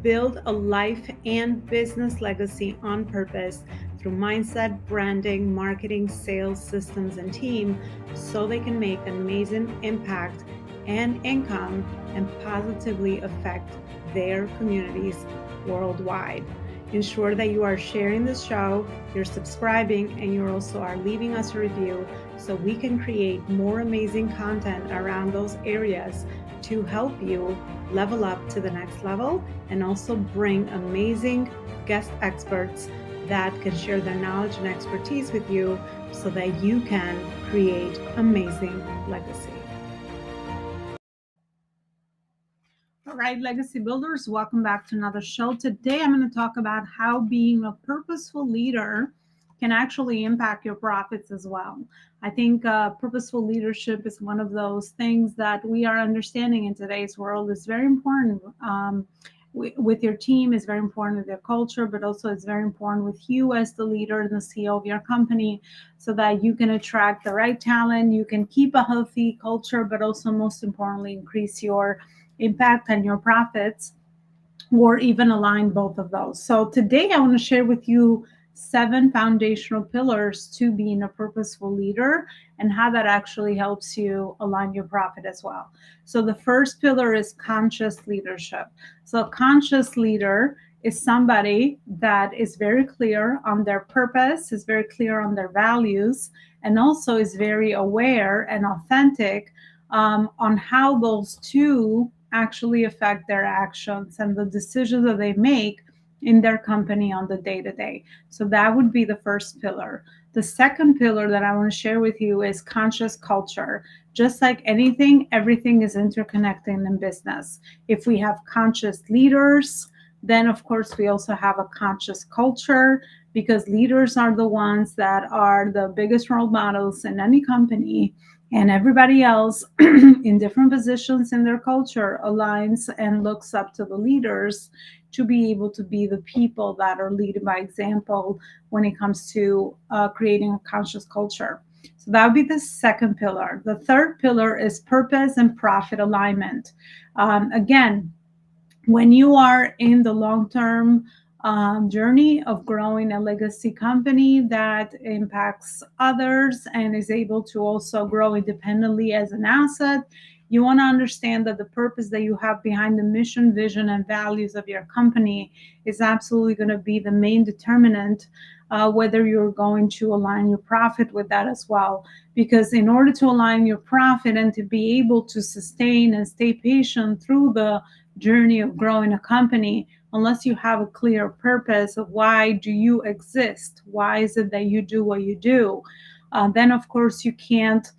build a life and business legacy on purpose through mindset, branding, marketing, sales, systems, and team so they can make an amazing impact and income and positively affect their communities worldwide. Ensure that you are sharing this show, you're subscribing, and you also are leaving us a review so we can create more amazing content around those areas to help you level up to the next level and also bring amazing guest experts that can share their knowledge and expertise with you so that you can create amazing legacy. All right, legacy builders, welcome back to another show. Today I'm going to talk about how being a purposeful leader can actually impact your profits as well. I think purposeful leadership is one of those things that we are understanding in today's world is very important. With your team is very important with your culture, but also it's very important with you as the leader and the CEO of your company so that you can attract the right talent, you can keep a healthy culture, but also most importantly, increase your impact and your profits, or even align both of those. So today I want to share with you 7 foundational pillars to being a purposeful leader and how that actually helps you align your profit as well. So the first pillar is conscious leadership. So a conscious leader is somebody that is very clear on their purpose, is very clear on their values, and also is very aware and authentic on how those two actually affect their actions and the decisions that they make in their company on the day-to-day. So that would be the first pillar. The second pillar that I want to share with you is conscious culture. Just like anything, everything is interconnected in business. If we have conscious leaders, then of course we also have a conscious culture, because leaders are the ones that are the biggest role models in any company, and everybody else in different positions in their culture aligns and looks up to the leaders to be able to be the people that are leading by example when it comes to creating a conscious culture. So that would be the second pillar. The third pillar is purpose and profit alignment. Again, when you are in the long-term journey of growing a legacy company that impacts others and is able to also grow independently as an asset, you want to understand that the purpose that you have behind the mission, vision, and values of your company is absolutely going to be the main determinant whether you're going to align your profit with that as well. Because in order to align your profit and to be able to sustain and stay patient through the journey of growing a company, unless you have a clear purpose of why do you exist, why is it that you do what you do, then of course you can't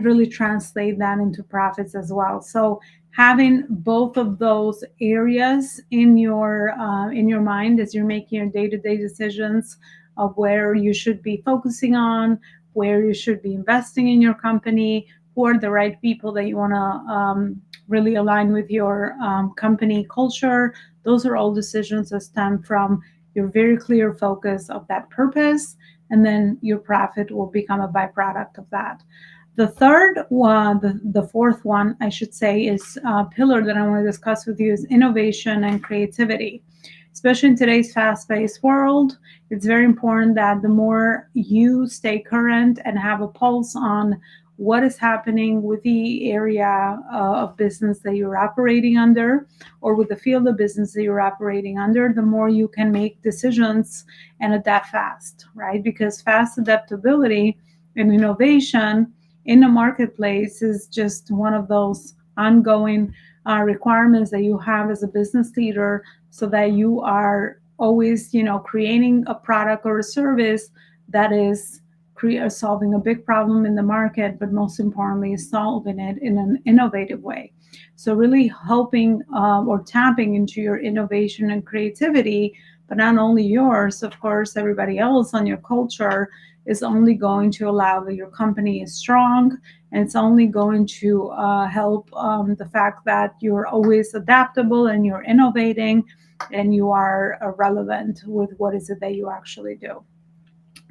really translate that into profits as well. So having both of those areas in your mind as you're making your day-to-day decisions of where you should be focusing on, where you should be investing in your company, who are the right people that you want to really align with your company culture. Those are all decisions that stem from your very clear focus of that purpose, and then your profit will become a byproduct of that. The third one, the fourth one, I should say, is a pillar that I want to discuss with you is innovation and creativity. Especially in today's fast-paced world, it's very important that the more you stay current and have a pulse on what is happening with the area of business that you're operating under, or with the field of business that you're operating under, the more you can make decisions and adapt fast, right? Because fast adaptability and innovation in the marketplace is just one of those ongoing requirements that you have as a business leader, so that you are always, creating a product or a service that is solving a big problem in the market, but most importantly, solving it in an innovative way. So really helping or tapping into your innovation and creativity, but not only yours, of course, everybody else on your culture, is only going to allow that your company is strong, and it's only going to help the fact that you're always adaptable and you're innovating and you are relevant with what is it that you actually do.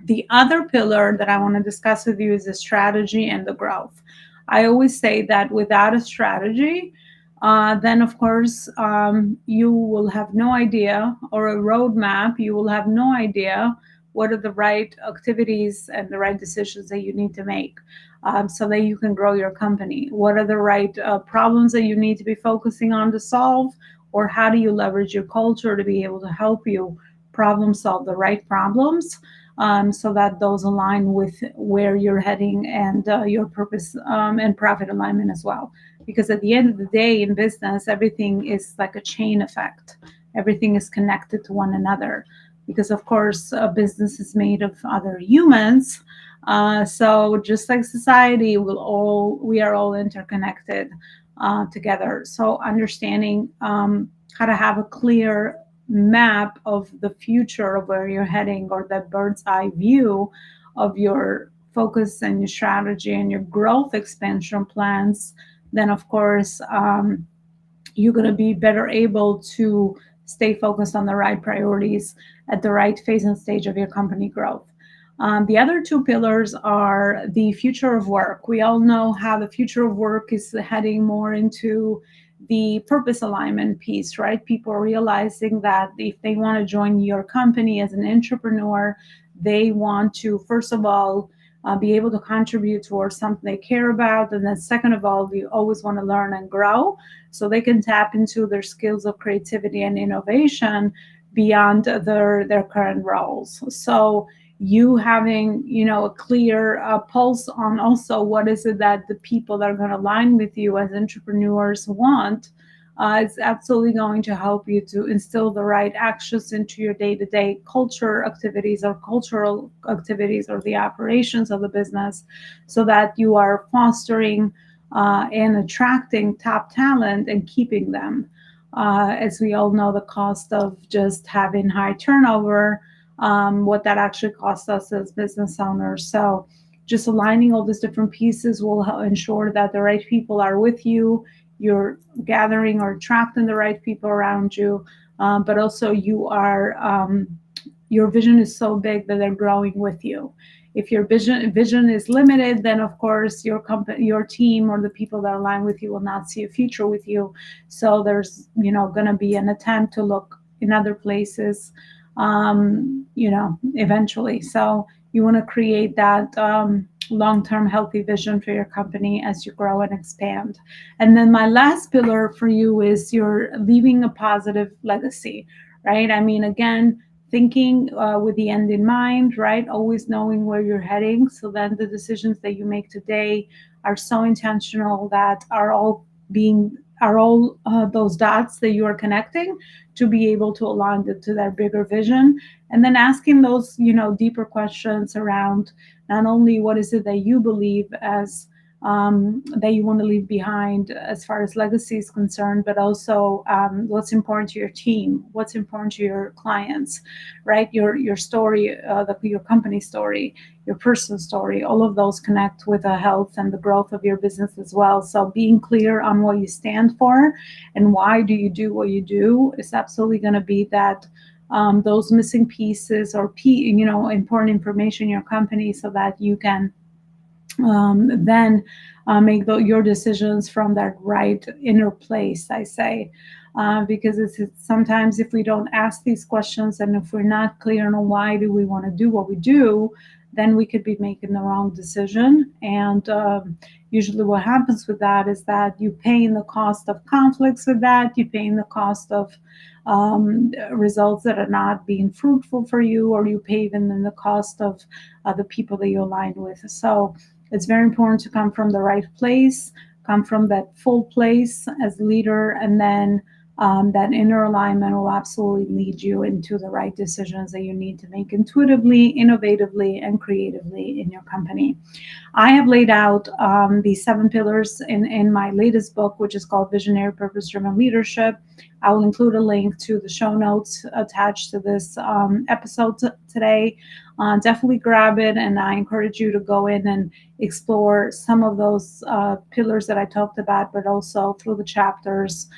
The other pillar that I want to discuss with you is the strategy and the growth. I always say that without a strategy, then of course you will have no idea, or a roadmap, you will have no idea what are the right activities and the right decisions that you need to make, so that you can grow your company. What are the right problems that you need to be focusing on to solve, or how do you leverage your culture to be able to help you problem solve the right problems, so that those align with where you're heading and your purpose and profit alignment as well. Because at the end of the day in business, everything is like a chain effect. Everything is connected to one another, because of course a business is made of other humans. So just like society, we are all interconnected together. So understanding how to have a clear map of the future of where you're heading, or that bird's eye view of your focus and your strategy and your growth expansion plans, then of course you're going to be better able to stay focused on the right priorities at the right phase and stage of your company growth. The other two pillars are the future of work. We all know how the future of work is heading more into the purpose alignment piece, right? People are realizing that if they want to join your company as an entrepreneur, they want to, first of all, be able to contribute towards something they care about. And then, second of all, we always want to learn and grow, so they can tap into their skills of creativity and innovation beyond their current roles. So you having a clear pulse on also what is it that the people that are going to align with you as entrepreneurs want, is absolutely going to help you to instill the right actions into your day-to-day culture activities or cultural activities or the operations of the business, so that you are fostering and attracting top talent and keeping them. As we all know, the cost of just having high turnover, what that actually costs us as business owners. So just aligning all these different pieces will ensure that the right people are with you, you're gathering or attracting the right people around you, but also your vision is so big that they're growing with you. If your vision is limited, then of course your company, your team, or the people that align with you will not see a future with you. So there's going to be an attempt to look in other places, eventually. So you want to create that long-term healthy vision for your company as you grow and expand. And then my last pillar for you is you're leaving a positive legacy, right? I mean, again, thinking with the end in mind, right? Always knowing where you're heading, so then the decisions that you make today are so intentional that are all those dots that you are connecting to be able to align to their bigger vision. And then asking those deeper questions around not only what is it that you believe as that you want to leave behind as far as legacy is concerned, but also what's important to your team, what's important to your clients, right? Your story, your company story, your personal story, all of those connect with the health and the growth of your business as well. So being clear on what you stand for and why do you do what you do is absolutely going to be that those missing pieces or important information in your company, so that you can then make your decisions from that right inner place, I say. Because it's sometimes if we don't ask these questions and if we're not clear on why do we want to do what we do, then we could be making the wrong decision. And usually what happens with that is that you pay in the cost of conflicts with that, you pay in the cost of results that are not being fruitful for you, or you pay even in the cost of the people that you align with. So it's very important to come from the right place, come from that full place as leader, and then that inner alignment will absolutely lead you into the right decisions that you need to make intuitively, innovatively, and creatively in your company. I have laid out these 7 pillars in my latest book, which is called Visionary Purpose-Driven Leadership. I will include a link to the show notes attached to this episode today. Definitely grab it, and I encourage you to go in and explore some of those pillars that I talked about, but also through the chapters,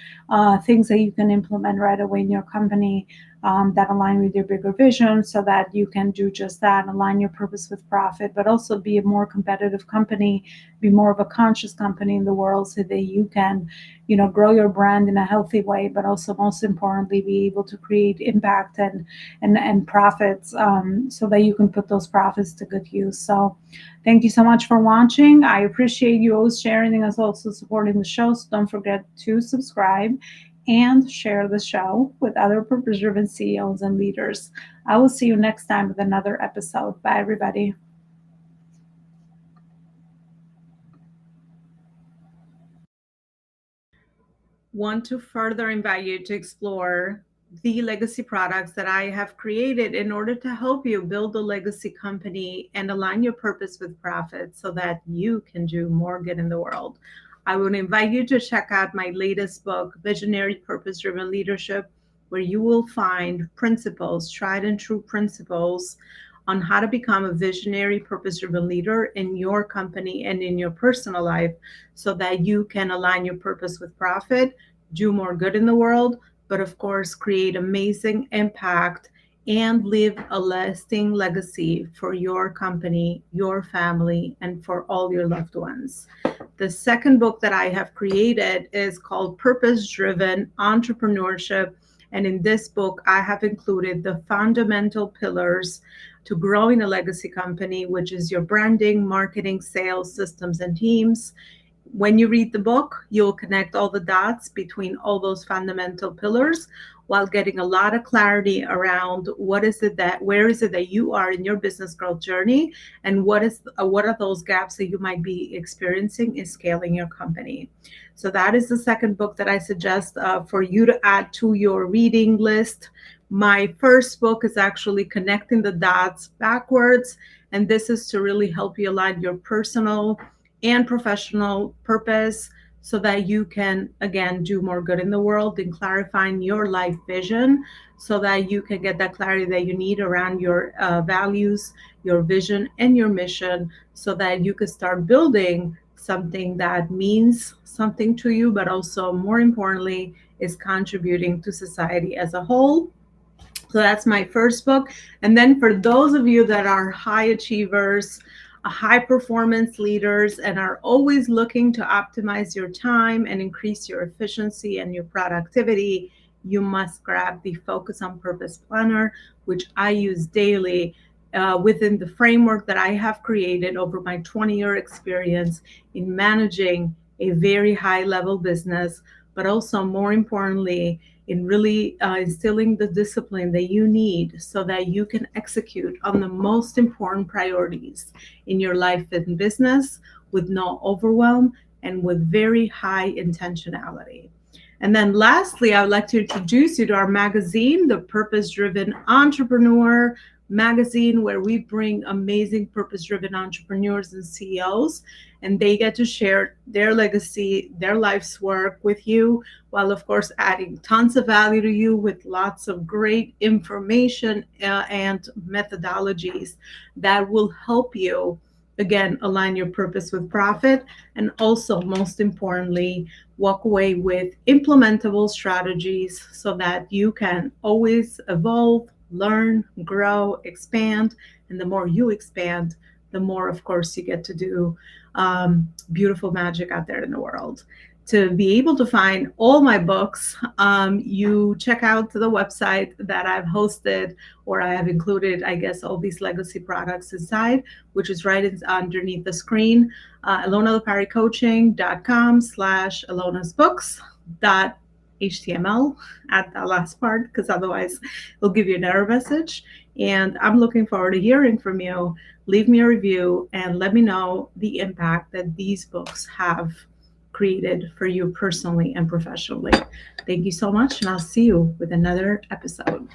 things that you can implement right away in your company that align with your bigger vision so that you can do just that, align your purpose with profit, but also be a more competitive company, be more of a conscious company in the world so that you can, grow your brand in a healthy way, but also most importantly, be able to create impact and profits so that you can put those profits to good use. So thank you so much for watching. I appreciate you always sharing and also supporting the show. So don't forget to subscribe and share the show with other purpose driven CEOs and leaders. I will see you next time with another episode. Bye, everybody. Want to further invite you to explore the legacy products that I have created in order to help you build a legacy company and align your purpose with profit so that you can do more good in the world. I would invite you to check out my latest book, Visionary Purpose Driven Leadership, where you will find principles, tried and true principles on how to become a visionary purpose driven leader in your company and in your personal life so that you can align your purpose with profit, do more good in the world, but of course, create amazing impact and leave a lasting legacy for your company, your family, and for all your loved ones. The second book that I have created is called Purpose Driven Entrepreneurship. And in this book, I have included the fundamental pillars to growing a legacy company, which is your branding, marketing, sales, systems, and teams. When you read the book, you'll connect all the dots between all those fundamental pillars while getting a lot of clarity around where is it that you are in your business growth journey, and what are those gaps that you might be experiencing in scaling your company. So that is the second book that I suggest for you to add to your reading list. My first book is actually Connecting the Dots Backwards, and this is to really help you align your personal and professional purpose so that you can, again, do more good in the world and clarifying your life vision so that you can get that clarity that you need around your values, your vision, and your mission so that you can start building something that means something to you, but also, more importantly, is contributing to society as a whole. So that's my first book. And then for those of you that are high achievers, high performance leaders, and are always looking to optimize your time and increase your efficiency and your productivity, you must grab the Focus on Purpose Planner, which I use daily within the framework that I have created over my 20-year experience in managing a very high level business, but also, more importantly, in really instilling the discipline that you need so that you can execute on the most important priorities in your life and business with no overwhelm and with very high intentionality. And then lastly, I would like to introduce you to our magazine, the Purpose Driven Entrepreneur magazine, where we bring amazing purpose-driven entrepreneurs and CEOs, and they get to share their legacy, their life's work with you, while of course adding tons of value to you with lots of great information and methodologies that will help you, again, align your purpose with profit, and also, most importantly, walk away with implementable strategies so that you can always evolve, learn, grow, expand. And the more you expand, the more, of course, you get to do beautiful magic out there in the world. To be able to find all my books, you check out the website that I've hosted, or I have included, I guess, all these legacy products inside, which is right underneath the screen, elonalaparicoaching.com/elonasbooks.html. Add that last part, because otherwise it'll give you an error message. And I'm looking forward to hearing from you. Leave me a review and let me know the impact that these books have created for you personally and professionally. Thank you so much, and I'll see you with another episode.